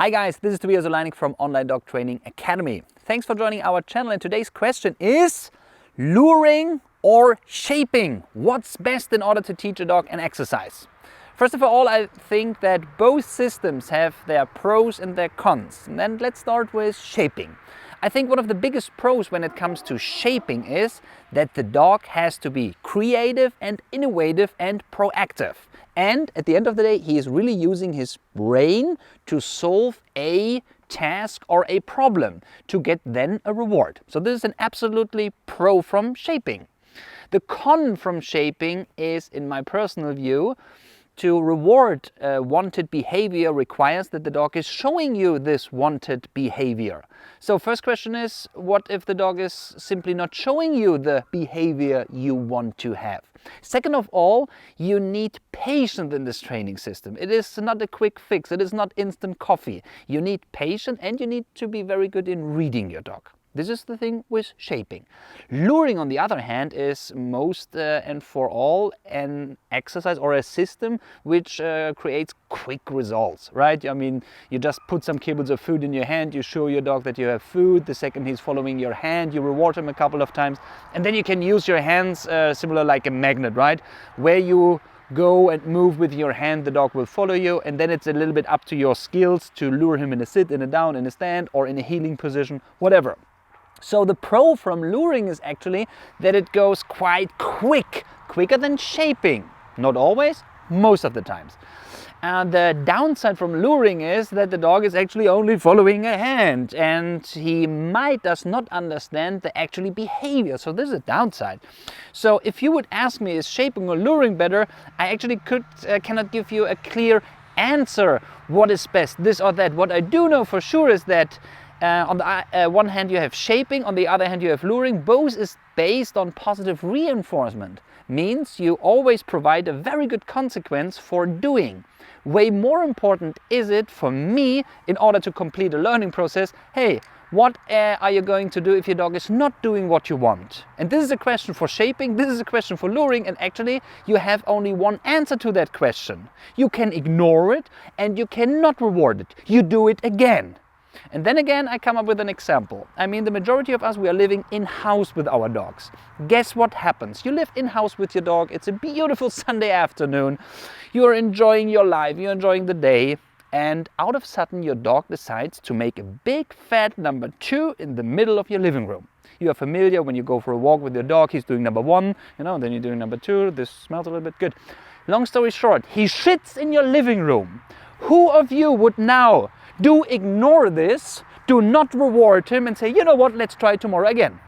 Hi guys, this is Tobias Oleynik from Online Dog Training Academy. Thanks for joining our channel, and today's question is luring or shaping? What's best in order to teach a dog an exercise? First of all, I think that both systems have their pros and their cons. And then let's start with shaping. I think one of the biggest pros when it comes to shaping is that the dog has to be creative and innovative and proactive. And at the end of the day, he is really using his brain to solve a task or a problem to get then a reward. So this is an absolutely pro from shaping. The con from shaping is, in my personal view, to reward wanted behavior requires that the dog is showing you this wanted behavior. So first question is, what if the dog is simply not showing you the behavior you want to have? Second of all, you need patience in this training system. It is not a quick fix. It is not instant coffee. You need patience and you need to be very good in reading your dog. This is the thing with shaping. Luring, on the other hand, is most and for all an exercise or a system which creates quick results, right? I mean, you just put some kibbles of food in your hand, you show your dog that you have food, the second he's following your hand, you reward him a couple of times, and then you can use your hands similar like a magnet, right? Where you go and move with your hand, the dog will follow you, and then it's a little bit up to your skills to lure him in a sit, in a down, in a stand, or in a heeling position, whatever. So the pro from luring is actually that it goes quite quick, quicker than shaping. Not always, most of the times. And the downside from luring is that the dog is actually only following a hand and he does not understand the actually behavior. So this is a downside. So if you would ask me, is shaping or luring better? I actually cannot give you a clear answer what is best, this or that. What I do know for sure is that on the one hand you have shaping, on the other hand you have luring. Both is based on positive reinforcement. Means you always provide a very good consequence for doing. Way more important is it for me, in order to complete a learning process, hey, what are you going to do if your dog is not doing what you want? And this is a question for shaping, this is a question for luring, and actually you have only one answer to that question. You can ignore it and you cannot reward it. You do it again. And then again, I come up with an example. I mean, the majority of us, we are living in-house with our dogs. Guess what happens? You live in-house with your dog. It's a beautiful Sunday afternoon. You're enjoying your life. You're enjoying the day. And out of sudden, your dog decides to make a big fat number 2 in the middle of your living room. You are familiar when you go for a walk with your dog. He's doing number 1, then you're doing number 2. This smells a little bit good. Long story short, he shits in your living room. Who of you would now ignore this, do not reward him and say, you know what, let's try tomorrow again?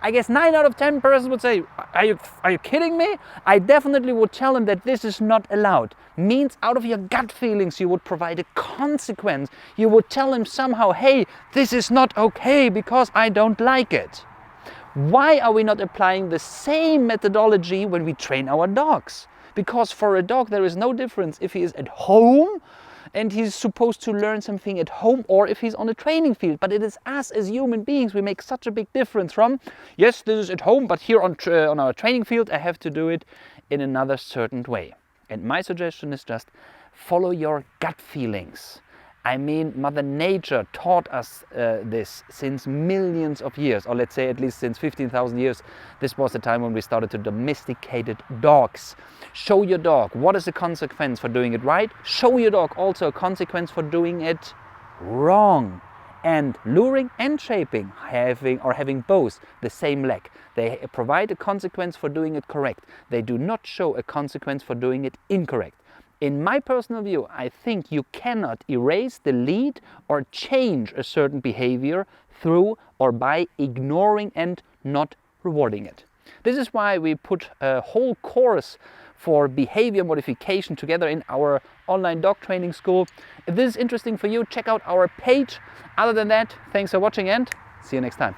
I guess 9 out of 10 persons would say, are you kidding me? I definitely would tell him that this is not allowed. Means out of your gut feelings you would provide a consequence. You would tell him somehow, hey, this is not okay because I don't like it. Why are we not applying the same methodology when we train our dogs? Because for a dog there is no difference if he is at home and he's supposed to learn something at home, or if he's on a training field. But it is us as human beings, we make such a big difference from, yes, this is at home, but here on our training field, I have to do it in another certain way. And my suggestion is just follow your gut feelings. I mean, Mother Nature taught us this since millions of years, or let's say at least since 15,000 years. This was the time when we started to domesticate dogs. Show your dog what is the consequence for doing it right. Show your dog also a consequence for doing it wrong. And luring and shaping, having both the same leg. They provide a consequence for doing it correct. They do not show a consequence for doing it incorrect. In my personal view, I think you cannot erase, delete, or change a certain behavior through or by ignoring and not rewarding it. This is why we put a whole course for behavior modification together in our online dog training school. If this is interesting for you, check out our page. Other than that, thanks for watching and see you next time.